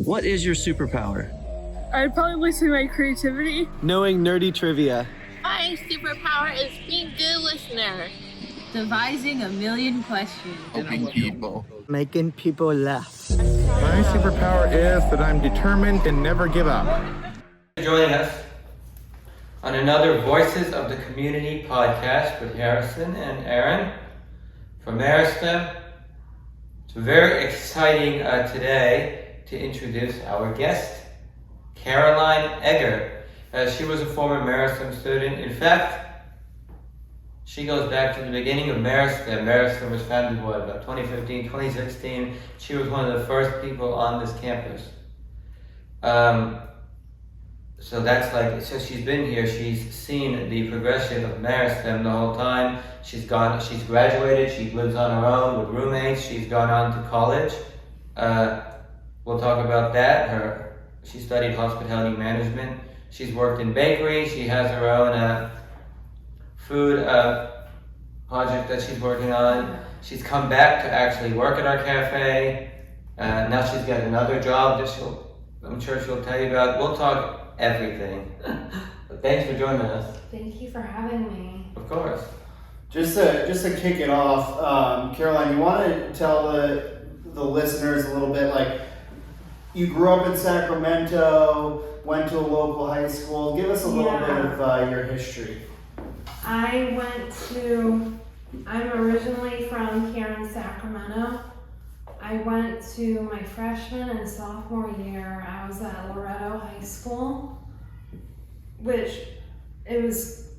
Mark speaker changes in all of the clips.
Speaker 1: What is your superpower?
Speaker 2: I'd probably say my creativity.
Speaker 3: Knowing nerdy trivia.
Speaker 4: My superpower is being a good listener.
Speaker 5: Devising a million questions.
Speaker 6: Helping people.
Speaker 3: Making people laugh.
Speaker 6: My superpower is that I'm determined and never give up.
Speaker 7: Joining us on another Voices of the Community podcast with Harrison and Aaron from Meristem. It's very exciting today to introduce our guest, Caroline Eggert. She was a former Meristem student. In fact, she goes back to the beginning of Meristem. Meristem was founded, about 2015, 2016. She was one of the first people on this campus. So she's been here, she's seen the progression of Meristem the whole time. She's graduated, she lives on her own with roommates, she's gone on to college. We'll talk about that. She studied hospitality management. She's worked in bakery, she has her own food project that she's working on. She's come back to actually work at our cafe. Now she's got another job that I'm sure she'll tell you about. We'll talk everything. But thanks for joining us.
Speaker 8: Thank you for having me.
Speaker 7: Of course.
Speaker 9: Just to kick it off, Caroline, you want to tell the listeners a little bit, like, you grew up in Sacramento, went to a local high school. Give us a little bit of your history.
Speaker 8: I'm originally from here in Sacramento. I went to my freshman and sophomore year. I was at Loretto High School, which it was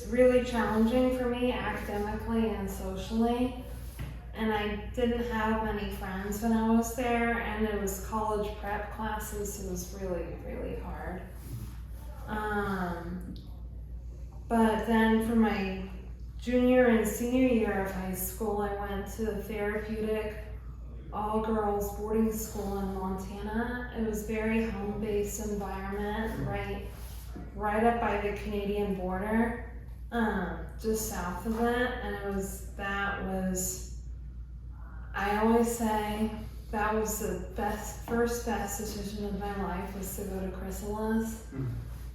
Speaker 8: really challenging for me academically and socially. And I didn't have many friends when I was there, and it was college prep classes, so it was really, really hard. But then for my junior and senior year of high school, I went to the therapeutic all-girls boarding school in Montana. It was very home-based environment, right up by the Canadian border, just south of it. And I always say that was the first best decision of my life was to go to Chrysalis.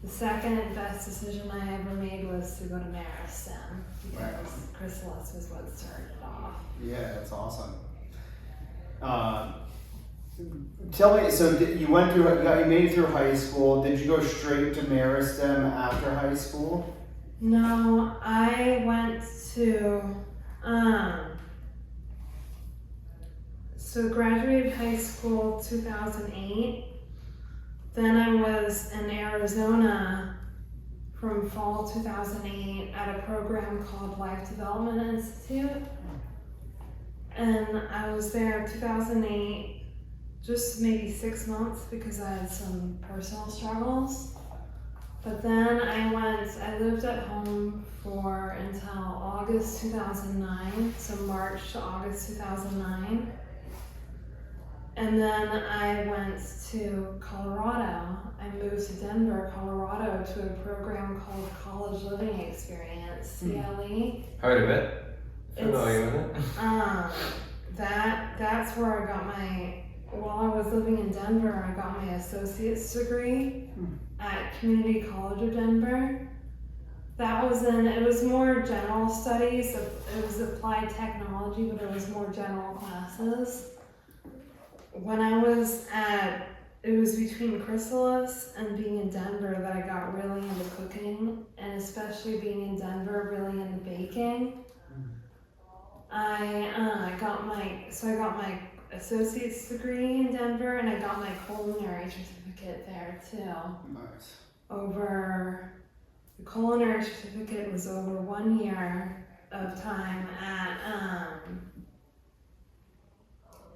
Speaker 8: The second best decision I ever made was to go to Meristem, because Chrysalis was what started it off.
Speaker 9: Yeah, that's awesome. Tell me, so you made it through high school. Did you go straight to Meristem after high school?
Speaker 8: No, I went to, so graduated high school 2008. Then I was in Arizona from fall 2008 at a program called Life Development Institute. And I was there in 2008, just maybe 6 months because I had some personal struggles. But then I lived at home until August 2009, so March to August 2009. And then I went to Colorado. I moved to Denver, Colorado to a program called College Living Experience, CLE.
Speaker 7: Heard of it? Familiar with it?
Speaker 8: That's where I got while I was living in Denver, I got my associate's degree at Community College of Denver. It was more general studies. It was applied technology, but it was more general classes. It was between Chrysalis and being in Denver that I got really into cooking, and especially being in Denver, really into baking. I got my associate's degree in Denver, and I got my culinary certificate there too.
Speaker 9: Nice.
Speaker 8: The culinary certificate was over 1 year of time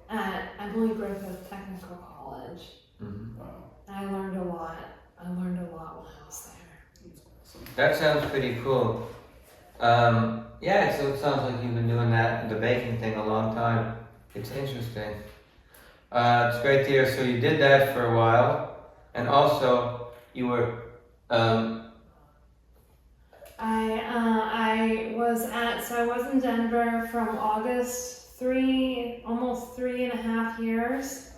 Speaker 8: at Emily Griffith Technical College.
Speaker 7: Mm-hmm.
Speaker 9: Wow.
Speaker 8: I learned a lot. When I was there.
Speaker 7: That sounds pretty cool. Yeah, so it sounds like you've been doing the baking thing a long time. It's interesting. It's great to hear. So you did that for a while, and also you were.
Speaker 8: I was in Denver from August almost 3.5 years.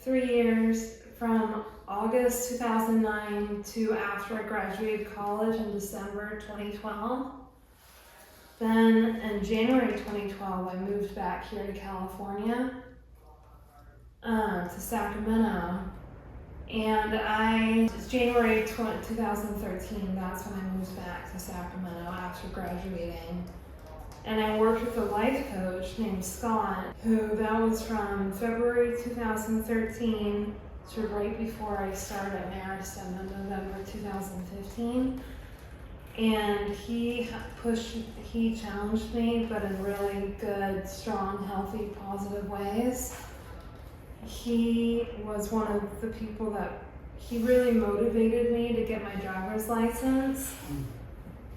Speaker 8: 3 years from August 2009 to after I graduated college in December 2012. Then in January 2012, I moved back here to California, to Sacramento. And it's January 2013, that's when I moved back to Sacramento after graduating. And I worked with a life coach named Scott, that was from February 2013 to right before I started at Meristem in November 2015. And he challenged me, but in really good, strong, healthy, positive ways. He was one of the people that, he really motivated me to get my driver's license.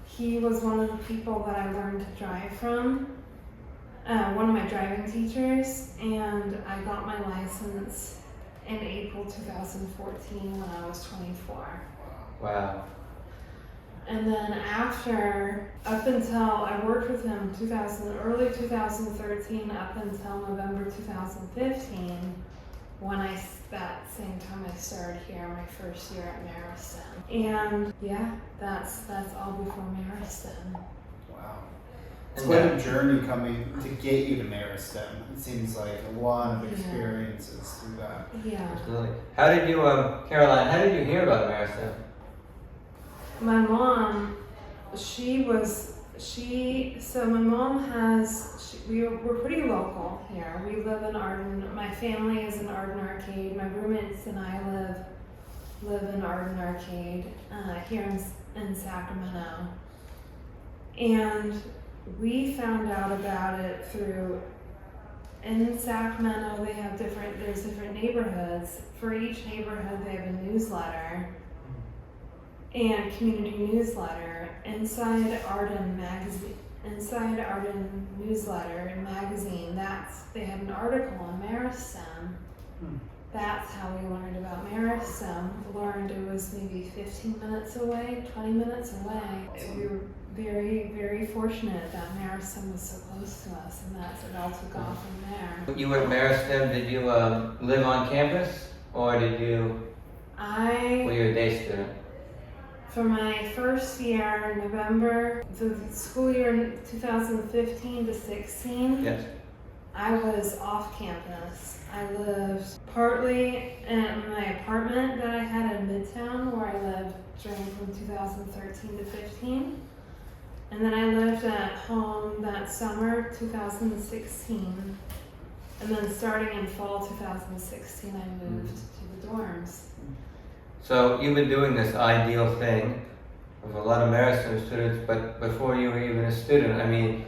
Speaker 8: He was one of the people that I learned to drive from, one of my driving teachers, and I got my license in April 2014 when I was 24.
Speaker 7: Wow.
Speaker 8: And then up until I worked with him early 2013 up until November 2015, that same time I started here, my first year at Meristem. And yeah, that's all before Meristem.
Speaker 9: Wow. It's quite a journey coming to get you to Meristem. It seems like a lot of experiences through that.
Speaker 8: Yeah.
Speaker 7: Absolutely. How did you, Caroline, how did you hear about Meristem?
Speaker 8: My mom, we're pretty local here. We live in Arden. My family is in Arden Arcade. My roommates and I live in Arden Arcade here in Sacramento. And we found out about it in Sacramento there's different neighborhoods. For each neighborhood they have a newsletter and community newsletter. Inside Arden newsletter and magazine, they had an article on Meristem. That's how we learned about Meristem. Learned it was maybe 15 minutes away, 20 minutes away. We were very, very fortunate that Meristem was so close to us, and it all took off from there.
Speaker 7: You were at Meristem, did you live on campus, or were you a day student?
Speaker 8: For my first year, November, the school year 2015 to 16,
Speaker 7: yes.
Speaker 8: I was off campus. I lived partly in my apartment that I had in Midtown, where I lived from 2013 to 15. And then I lived at home that summer, 2016. And then starting in fall 2016, I moved to the dorms.
Speaker 7: So you've been doing this ideal thing with a lot of Meristem students, but before you were even a student, I mean,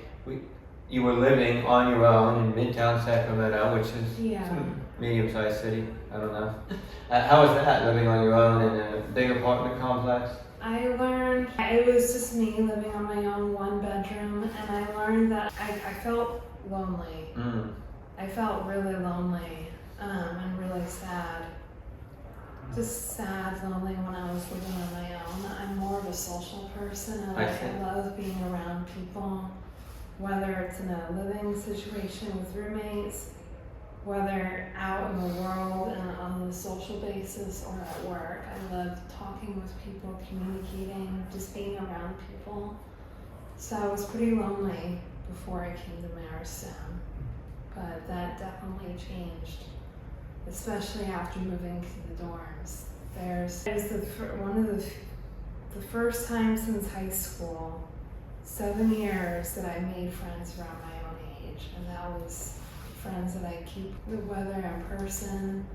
Speaker 7: you were living on your own in Midtown Sacramento, which is a medium-sized city. I don't know. How was that, living on your own in a big apartment complex?
Speaker 8: I learned it was just me living on my own, one bedroom, and I learned that I felt lonely. I felt really lonely and really sad. Just sad, lonely when I was living on my own. I'm more of a social person, and I love being around people, whether it's in a living situation with roommates, whether out in the world and on a social basis or at work. I love talking with people, communicating, just being around people. So I was pretty lonely before I came to Meristem, but that definitely changed, especially after moving to the dorms. It was one of the first time since high school, 7 years, that I made friends around my own age, and that was friends that I keep, whether in person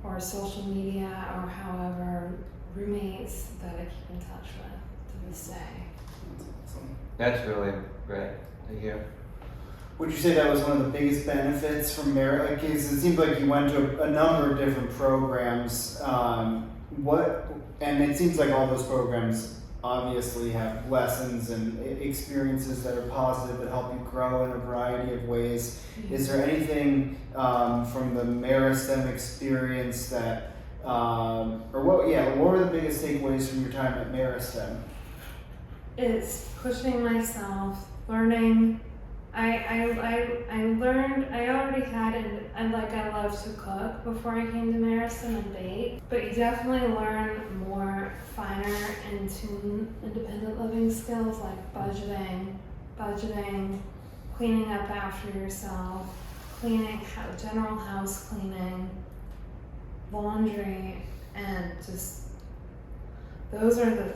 Speaker 8: or social media or however, roommates that I keep in touch with to this day.
Speaker 7: That's really great to hear.
Speaker 9: Would you say that was one of the biggest benefits from Merit? Because it seemed like you went to a number of different programs. And it seems like all those programs obviously have lessons and experiences that are positive that help you grow in a variety of ways. Is there anything from the Meristem experience that, what were the biggest takeaways from your time at Meristem?
Speaker 8: It's pushing myself, learning I learned, I already had, and like I love to cook before I came to Meristem and bake, but you definitely learn more finer and tune independent living skills like budgeting, cleaning up after yourself, general house cleaning, laundry, and just, those are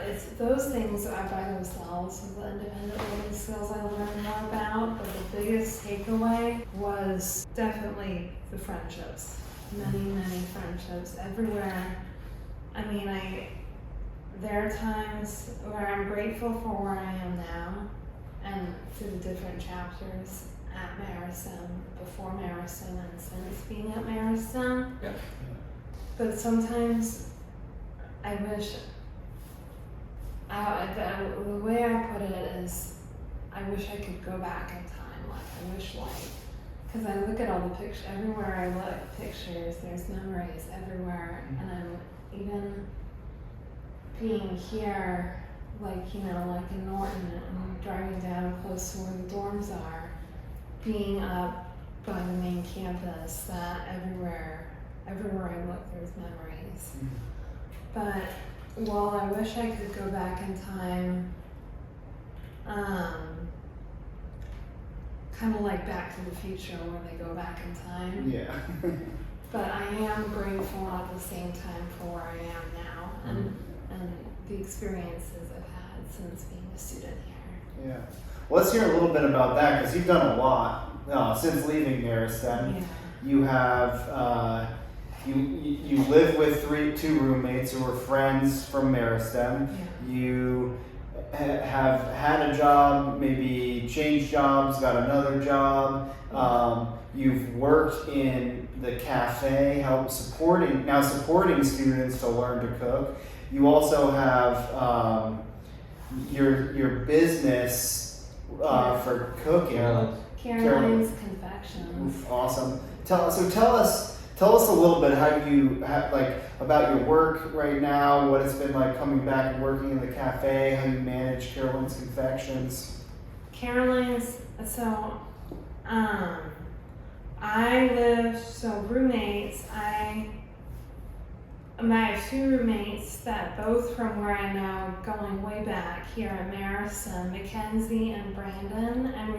Speaker 8: it's those things are by themselves, the independent living skills I learned more about, but the biggest takeaway was definitely the friendships. Many friendships everywhere. I mean, there are times where I'm grateful for where I am now and to the different chapters at Meristem, before Meristem and since being at Meristem.
Speaker 7: Yeah.
Speaker 8: But sometimes I wish, the way I put it is, I wish I could go back in time. Like, I wish, because I look at all the pictures, everywhere I look, pictures, there's memories everywhere. And I'm even being here, like in Norton, and driving down close to where the dorms are, being up by the main campus, that everywhere I look, there's memories. But while I wish I could go back in time, kind of like Back to the Future where they go back in time.
Speaker 9: Yeah.
Speaker 8: But I am grateful at the same time for where I am now and the experiences I've had since being a student here.
Speaker 9: Yeah. Well, let's hear a little bit about that, because you've done a lot since leaving Meristem.
Speaker 8: Yeah.
Speaker 9: You have you live with two roommates who were friends from Meristem.
Speaker 8: Yeah.
Speaker 9: You have had a job, maybe changed jobs, got another job. You've worked in the cafe, supporting students to learn to cook. You also have your business for cooking.
Speaker 8: Caroline's Confections.
Speaker 9: Awesome. Tell us a little bit how you about your work right now, what it's been like coming back and working in the cafe, how you manage Caroline's Confections.
Speaker 8: Caroline's, roommates, I have two roommates that both from where I know, going way back here at Meristem, Mackenzie and Brandon, and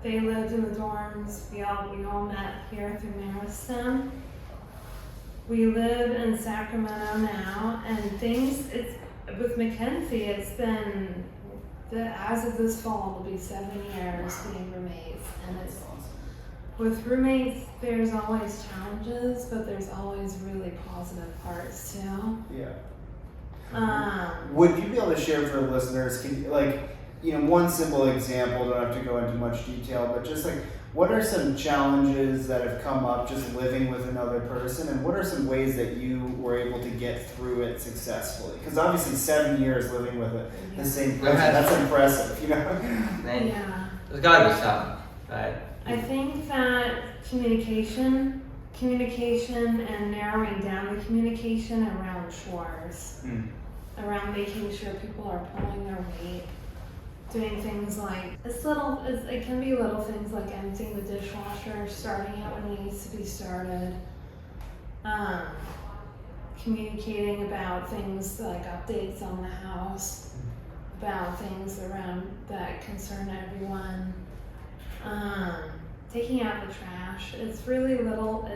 Speaker 8: they lived in the dorms. We all met here through Meristem. We live in Sacramento now, and with Mackenzie, it's been, as of this fall, it'll be 7 years being roommates. And with roommates, there's always challenges, but there's always really positive parts too.
Speaker 9: Yeah. Would you be able to share for the listeners, one simple example, don't have to go into much detail, but just what are some challenges that have come up just living with another person, and what are some ways that you were able to get through it successfully? Because obviously 7 years living with the same person, that's impressive,
Speaker 8: Yeah.
Speaker 7: There's gotta be something, right?
Speaker 8: I think that communication and narrowing down the communication around chores, around making sure people are pulling their weight, doing things like, it can be little things like emptying the dishwasher, starting it when it needs to be started, communicating about things like updates on the house, about things around that concern everyone, taking out the trash. It's really little,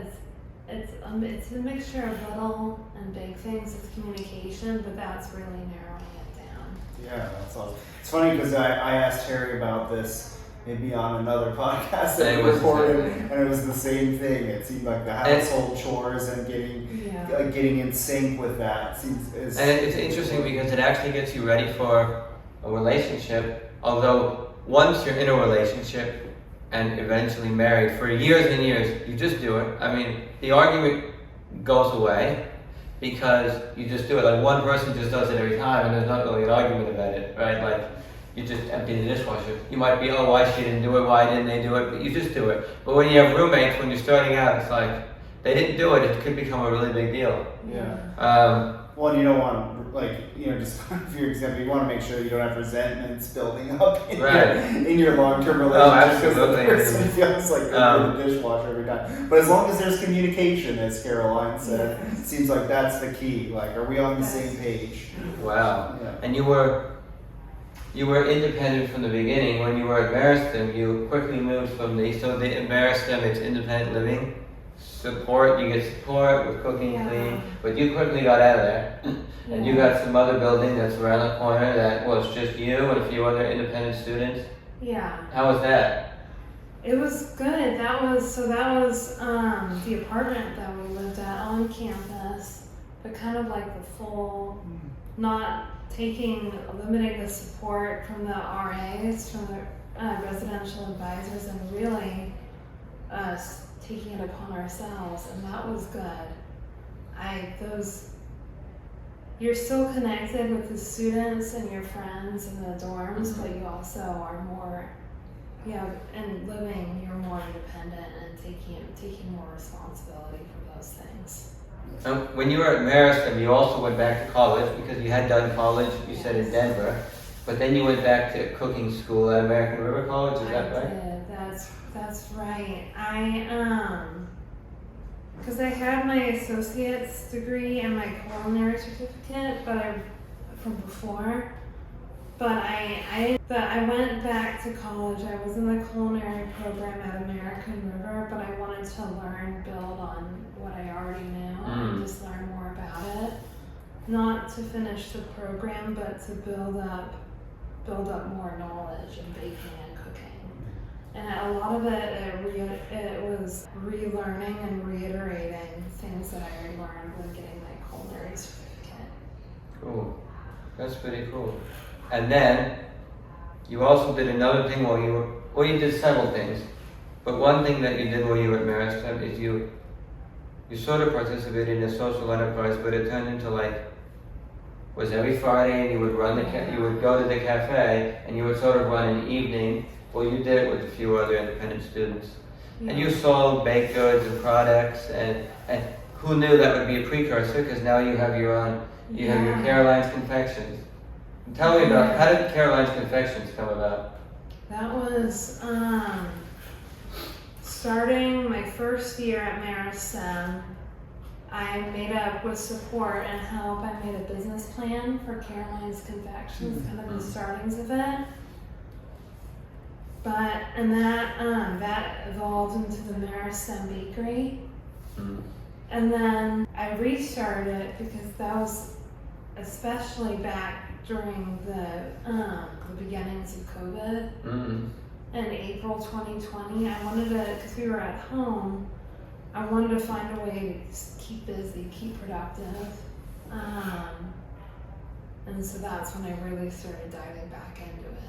Speaker 8: it's a mixture of little and big things with communication, but that's really narrowing it down.
Speaker 9: Yeah, that's awesome. It's funny because I asked Harry about this maybe on another podcast that we recorded, and it was the same thing. It seemed like the household chores and getting in sync with that and
Speaker 7: it's interesting because it actually gets you ready for a relationship. Although once you're in a relationship and eventually married, for years and years, you just do it. I mean, the argument goes away because you just do it. Like, one person just does it every time, and there's not really an argument about it, right? Like, you just empty the dishwasher. You might be, oh, why she didn't do it, why didn't they do it? But you just do it. But when you have roommates, when you're starting out, it's like, they didn't do it, it could become a really big deal.
Speaker 9: Yeah. one, you don't want to, like, you know, just for your example, you want to make sure you don't have resentments building up in,
Speaker 7: Right.
Speaker 9: in your long-term relationship. Because the
Speaker 7: absolutely.
Speaker 9: person feels like they're in the dishwasher every time. But as long as there's communication, as Caroline said, it seems like that's the key. Like, are we on the same page?
Speaker 7: Wow.
Speaker 9: Yeah.
Speaker 7: And you were independent from the beginning. When you were at Meristem, you quickly moved from in Meristem, it's independent living. Support, you get support with cooking, cleaning, but you quickly got out of there. And you got some other building that's around the corner that was just you and a few other independent students.
Speaker 8: Yeah.
Speaker 7: How was that?
Speaker 8: It was good. That was the apartment that we lived at on campus, but kind of like the full, not limiting the support from the RAs, from the residential advisors, and really us taking it upon ourselves, and that was good. You're still connected with the students and your friends in the dorms, but you also are more, and living, you're more independent and taking more responsibility for those things.
Speaker 7: When you were at Meristem, you also went back to college because you had done college, you said in Denver, but then you went back to cooking school at American River College, is that right?
Speaker 8: I did. That's right. Because I had my associate's degree and my culinary certificate, from before. But I went back to college. I was in the culinary program at American River, but I wanted to build on what I already knew and just learn more about it. Not to finish the program, but to build up more knowledge in baking and cooking. And a lot of it was relearning and reiterating things that I had learned when getting my culinary certificate.
Speaker 7: Cool. That's pretty cool. And then you also did another thing you did several things, but one thing that you did while you were at Meristem is you sort of participated in a social enterprise, but it turned into was every Friday, and you would you would go to the cafe and you would sort of run an evening. Well, you did it with a few other independent students. Yeah. And you sold baked goods and products, and who knew that would be a precursor, because now you have your own, you have your Caroline's Confections. Tell me about, how did Caroline's Confections come about?
Speaker 8: That was starting my first year at Meristem. I made up with support and help. I made a business plan for Caroline's Confections, kind of the startings of it. And that evolved into the Meristem Bakery. And then I restarted it because that was especially back during the beginnings of COVID. In April 2020, I wanted to, because we were at home, I wanted to find a way to just keep busy, keep productive. And so that's when I really started diving back into it.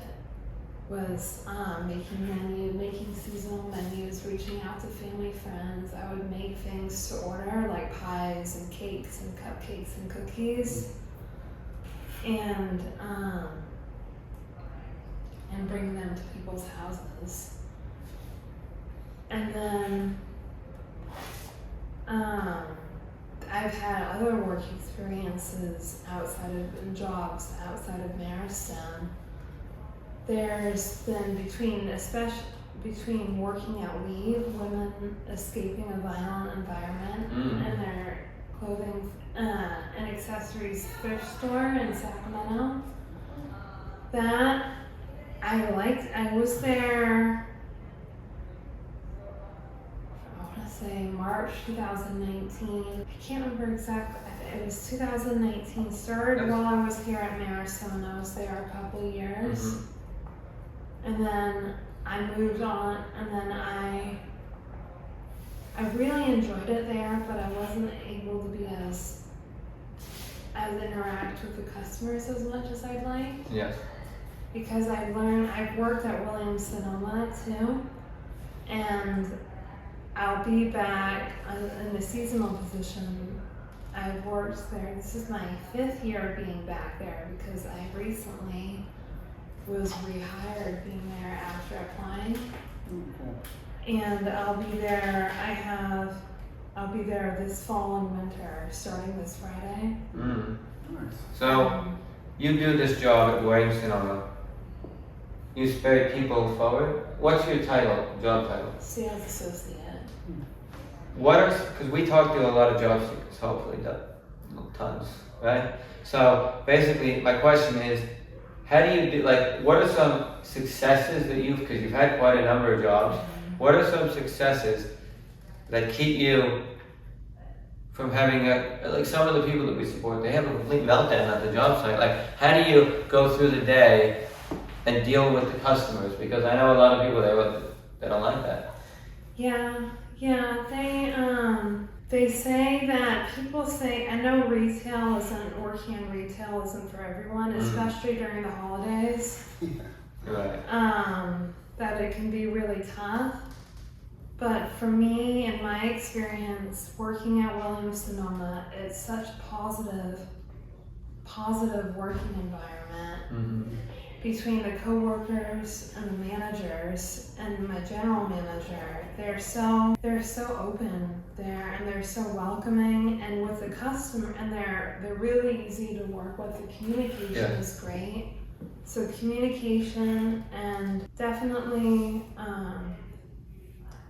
Speaker 8: Was making seasonal menus, reaching out to family, friends. I would make things to order, like pies and cakes and cupcakes and cookies, and bring them to people's houses. And then I've had other work experiences jobs outside of Meristem. There's been between working at Weave, women escaping a violent environment, and their clothing and accessories thrift store in Sacramento. That I liked. I was there, I want to say March 2019. I can't remember exactly. It was 2019. Started while I was here at Meristem, and I was there a couple years. And then I moved on, and then I really enjoyed it there, but I wasn't able to be as interact with the customers as much as I'd like.
Speaker 7: Yes.
Speaker 8: Because I've worked at Williams-Sonoma too, and I'll be back in a seasonal position. I've worked there. This is my 5th year being back there because I recently was rehired being there after applying. And I'll be there. I have I'll be there this fall and winter, starting this Friday.
Speaker 7: So, you do this job at Meristem Sonoma. You spare people forward. What's your title, job title?
Speaker 8: Sales associate.
Speaker 7: What are, because we talk to a lot of job seekers, hopefully, tons, right? So basically, my question is, how do you do, like, what are some successes that because you've had quite a number of jobs, what are some successes that keep you from having like some of the people that we support, they have a complete meltdown at the job site. Like, how do you go through the day and deal with the customers? Because I know a lot of people that don't like that.
Speaker 8: Yeah, they say that people say, I know working in retail isn't for everyone, especially during the holidays.
Speaker 7: Right.
Speaker 8: That it can be really tough. But for me, in my experience, working at Williams-Sonoma, it's such a positive working environment between the co-workers and the managers and my general manager. They're so open there, and they're so welcoming, and with the customer, and they're really easy to work with. The communication is great. So communication, and definitely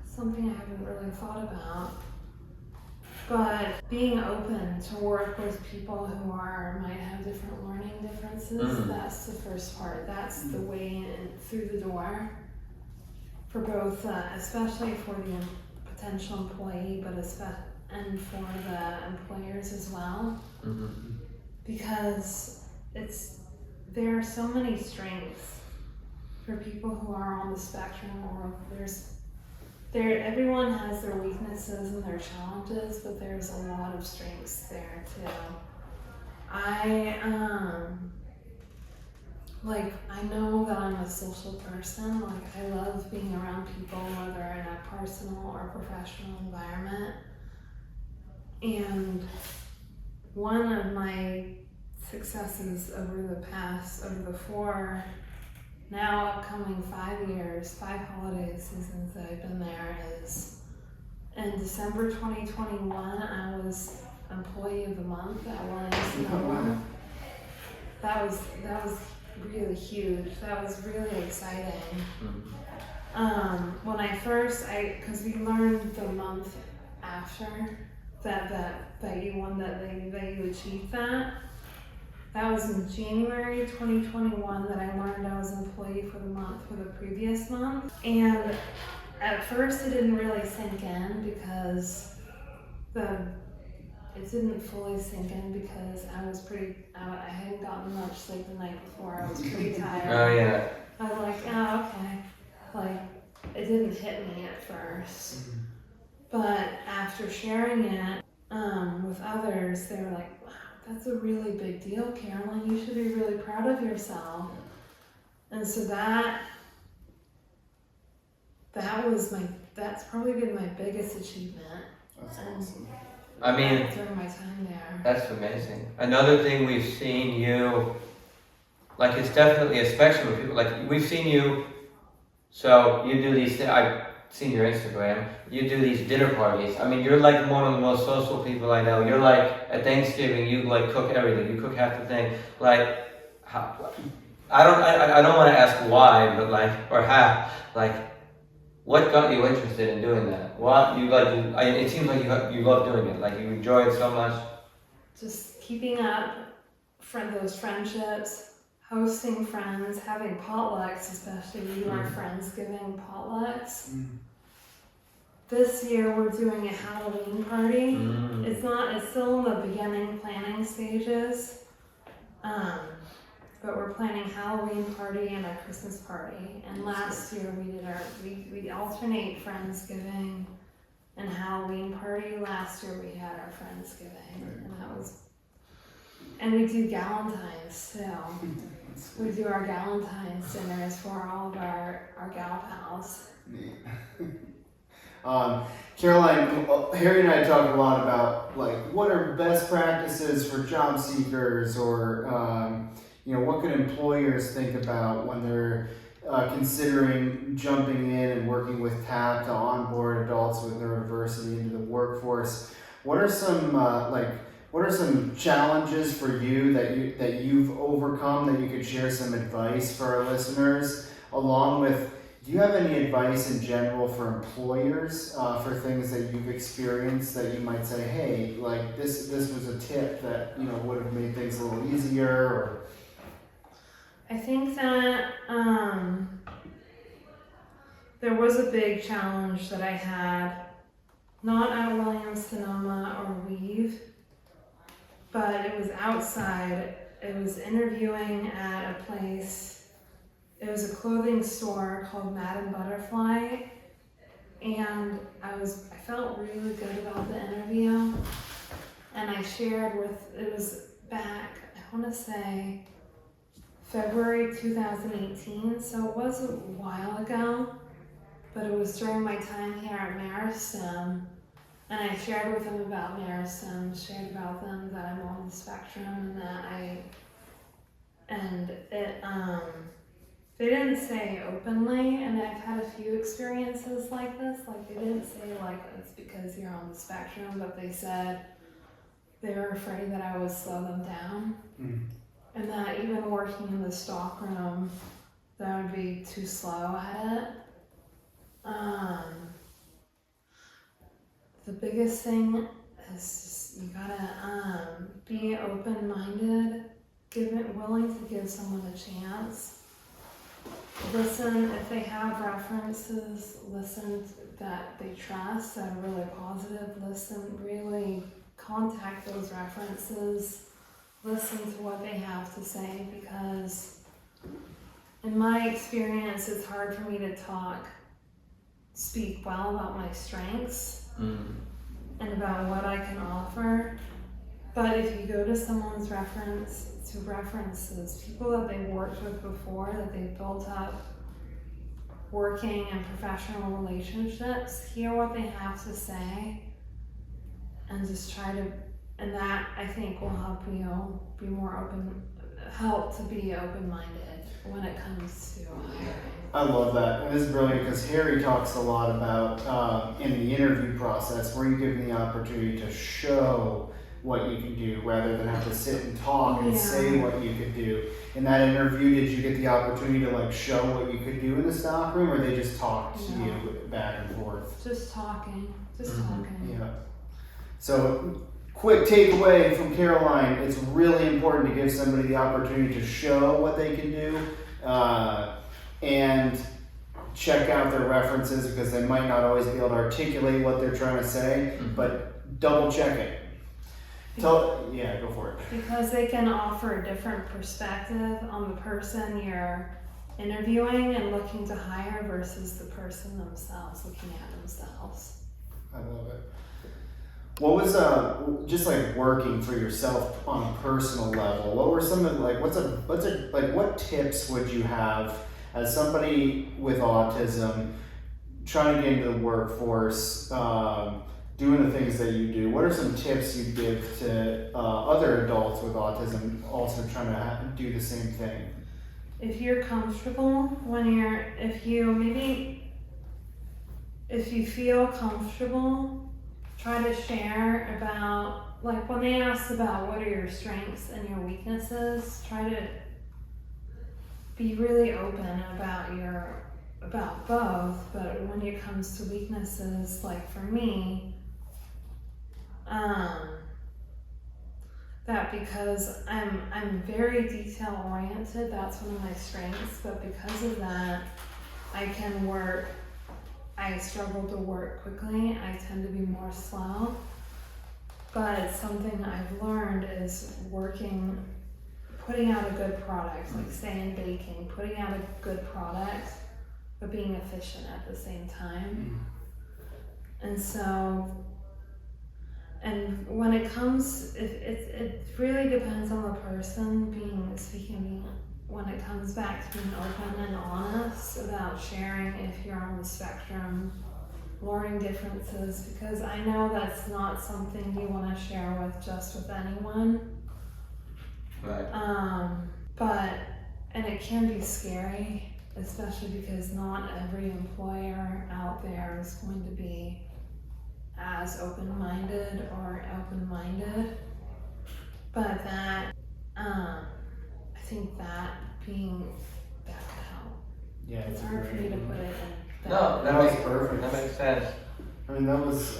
Speaker 8: something I haven't really thought about, but being open to work with people who might have different learning differences. That's the first part. That's the way in through the door for both, especially for the potential employee, and for the employers as well. Because there are so many strengths for people who are on the spectrum, or everyone has their weaknesses and their challenges, but there's a lot of strengths there too. I know that I'm a social person. Like, I love being around people, whether in a personal or professional environment. And one of my successes over the 4, now upcoming 5 years, 5 holiday seasons that I've been there, is in December 2021, I was Employee of the Month at Williams-Sonoma. That was really huge. That was really exciting. When I first, because we learned the month after that you won, that you achieved that. That was in January 2021 that I learned I was Employee for the Month for the previous month. And at first it didn't really sink in because it didn't fully sink in because I hadn't gotten much sleep the night before. I was pretty tired.
Speaker 7: Oh yeah.
Speaker 8: I was like, oh, okay. Like, it didn't hit me at first. But after sharing it with others, they were like, wow, that's a really big deal, Carolyn. You should be really proud of yourself. And so that's probably been my biggest achievement.
Speaker 9: That's awesome.
Speaker 7: I mean,
Speaker 8: during my time there.
Speaker 7: That's amazing. Another thing we've seen you, like, it's definitely a spectrum of people. Like, we've seen you, so you do these, I've seen your Instagram, you do these dinner parties. I mean, you're like one of the most social people I know. You're like, at Thanksgiving, you like cook everything. You cook half the thing. Like, I don't want to ask why, but like, or how, like, what got you interested in doing that? What you like? It seems like you love doing it. Like, you enjoy it so much.
Speaker 8: Just keeping up those friendships, hosting friends, having potlucks, especially we do our Friendsgiving potlucks. This year we're doing a Halloween party. It's still in the beginning planning stages. But we're planning Halloween party and our Christmas party. And last year we alternate Friendsgiving and Halloween party. Last year we had our Friendsgiving, and we do Galentine's too. We do our Galentine's dinners for all of our gal pals.
Speaker 9: Caroline, Harry and I talk a lot about, like, what are best practices for job seekers, or what can employers think about when they're considering jumping in and working with TAP to onboard adults with neurodiversity into the workforce. What are some what are some challenges for you that you've overcome that you could share some advice for our listeners? Along with, do you have any advice in general for employers for things that you've experienced that you might say, hey, like this was a tip that would have made things a little easier? Or
Speaker 8: I think that there was a big challenge that I had, not at Williams-Sonoma or Weave, but it was outside. It was interviewing at a place. It was a clothing store called Madame Butterfly, and I felt really good about the interview, and I shared it was back, I want to say, February 2018, so it was a while ago, but it was during my time here at Meristem, and I shared with them about Meristem, shared about them that I'm on the spectrum, and they didn't say openly, and I've had a few experiences like this, like they didn't say like it's because you're on the spectrum, but they said they were afraid that I would slow them down. And that even working in the stockroom, that I would be too slow at it. The biggest thing is just, you gotta be open-minded, willing to give someone a chance. Listen, if they have references, listen that they trust, that are really positive. Listen, really contact those references. Listen to what they have to say, because in my experience, it's hard for me to speak well about my strengths and about what I can offer. But if you go to someone's references, people that they've worked with before, that they've built up working and professional relationships, hear what they have to say, and just try to. And that, I think, will help you be help to be open-minded when it comes to hiring.
Speaker 9: I love that. And this is brilliant because Harry talks a lot about in the interview process where you give them the opportunity to show what you can do rather than have to sit and talk and say what you could do. In that interview, did you get the opportunity to show what you could do in the stockroom, or they just talked to you back and forth?
Speaker 8: Just talking.
Speaker 9: Yeah. So, quick takeaway from Caroline, it's really important to give somebody the opportunity to show what they can do and check out their references, because they might not always be able to articulate what they're trying to say, but double check it. Go for it.
Speaker 8: Because they can offer a different perspective on the person you're interviewing and looking to hire versus the person themselves looking at themselves.
Speaker 9: I love it. What was just working for yourself on a personal level? What were some of what tips would you have as somebody with autism trying to get into the workforce, doing the things that you do? What are some tips you'd give to other adults with autism also trying to do the same thing?
Speaker 8: If you're comfortable, if you feel comfortable, try to share about, when they ask about what are your strengths and your weaknesses, try to be really open about both. But when it comes to weaknesses, like for me, that because I'm very detail oriented, that's one of my strengths, but because of that, I struggle to work quickly. I tend to be more slow, but something I've learned is putting out a good product, like say in baking, putting out a good product, but being efficient at the same time. And when it comes, it really depends on the person when it comes back to being open and honest about sharing if you're on the spectrum, learning differences, because I know that's not something you want to share with anyone.
Speaker 7: Right.
Speaker 8: And it can be scary especially because not every employer out there is going to be as open-minded or open-minded. But that, I think that could help.
Speaker 9: Yeah,
Speaker 8: It's hard for me to put it in.
Speaker 7: No,
Speaker 9: That was perfect.
Speaker 7: That makes sense.
Speaker 9: I mean, that was,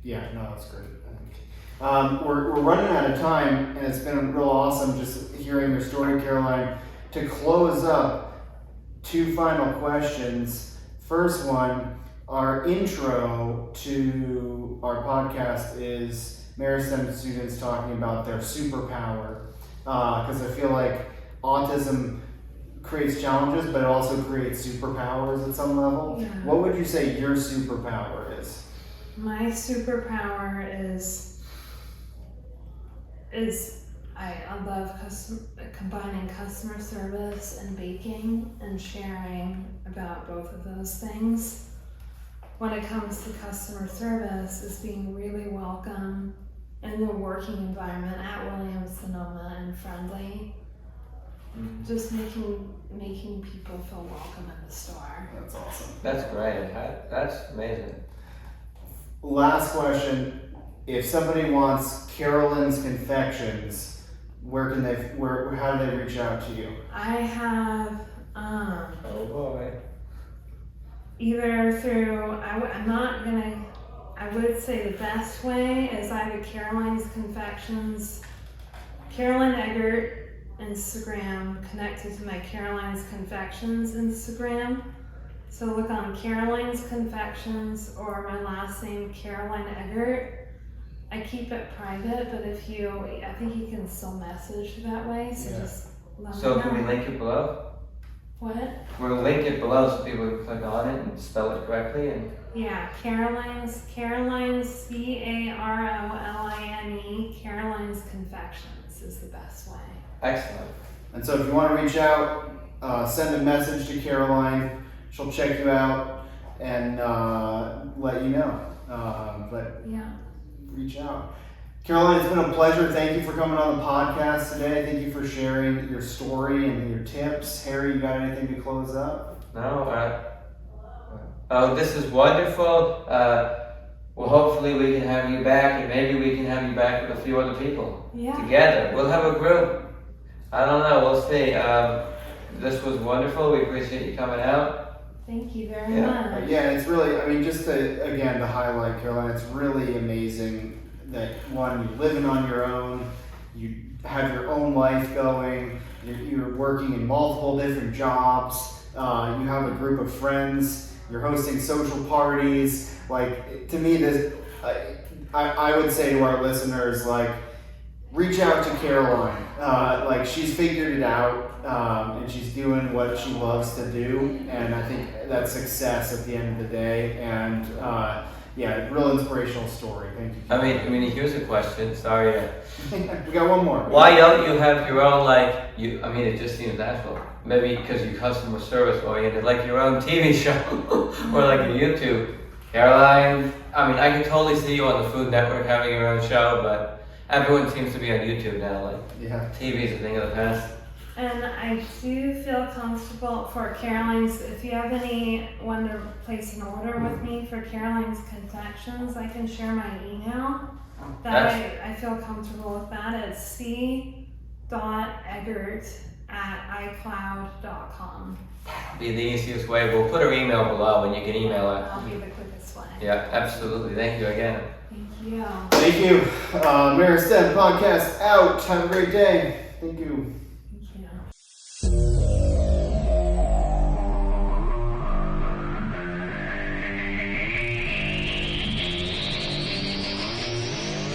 Speaker 9: that's great. I think. We're running out of time, and it's been real awesome just hearing your story, Caroline. To close up, 2 final questions. First one, our intro to our podcast is Meristem students talking about their superpower, because I feel like autism creates challenges, but it also creates superpowers at some level.
Speaker 8: Yeah.
Speaker 9: What would you say your superpower is?
Speaker 8: My superpower is I love combining customer service and baking and sharing about both of those things. When it comes to customer service, is being really welcome in the working environment at Williams-Sonoma and friendly. Just making people feel welcome in the store.
Speaker 9: That's awesome.
Speaker 7: That's great. That's amazing.
Speaker 9: Last question. If somebody wants Carolyn's Confections, how do they reach out to you?
Speaker 8: I have
Speaker 7: Oh boy.
Speaker 8: either through, I would say the best way is either Caroline's Confections, Caroline Eggert Instagram connected to my Caroline's Confections Instagram. So look on Caroline's Confections or my last name, Caroline Eggert. I keep it private, but I think you can still message that way, so just let me know.
Speaker 7: So can we link it below?
Speaker 8: What?
Speaker 7: We'll link it below so people can click on it and spell it correctly. And
Speaker 8: Yeah, Caroline's Caroline, Caroline's Confections is the best way.
Speaker 7: excellent.
Speaker 9: And so if you want to reach out, send a message to Caroline. She'll check you out and let you know.
Speaker 8: Yeah.
Speaker 9: Reach out. Caroline, it's been a pleasure. Thank you for coming on the podcast today. Thank you for sharing your story and your tips. Harry, you got anything to close up?
Speaker 7: No, this is wonderful. Well, hopefully we can have you back, and maybe we can have you back with a few other people together. We'll have a group. I don't know. We'll see. This was wonderful. We appreciate you coming out.
Speaker 8: Thank you very much.
Speaker 9: Yeah, it's really, just to highlight, Caroline, it's really amazing that, one, you're living on your own, you have your own life going, you're working in multiple different jobs, you have a group of friends, you're hosting social parties. Like, to me, this, I would say to our listeners, reach out to Caroline. She's figured it out, and she's doing what she loves to do, and I think that's success at the end of the day. And real inspirational story. Thank you.
Speaker 7: I mean, here's a question. Sorry.
Speaker 9: We got one more.
Speaker 7: Why don't you have your own it just seems natural. Maybe because you're customer service oriented, like your own TV show or like a YouTube. Caroline, I can totally see you on the Food Network having your own show, but everyone seems to be on YouTube now. TV is a thing of the past.
Speaker 8: And I do feel comfortable for Caroline's, if you have anyone to place an order with me for Caroline's Confections, I can share my email. I feel comfortable with that. It's c.eggert@icloud.com.
Speaker 7: Be the easiest way. We'll put her email below and you can email her.
Speaker 8: That'll be the quickest way.
Speaker 7: Yeah, absolutely. Thank you again.
Speaker 8: Thank you.
Speaker 9: Thank you. Meristem podcast out. Have a great day. Thank you.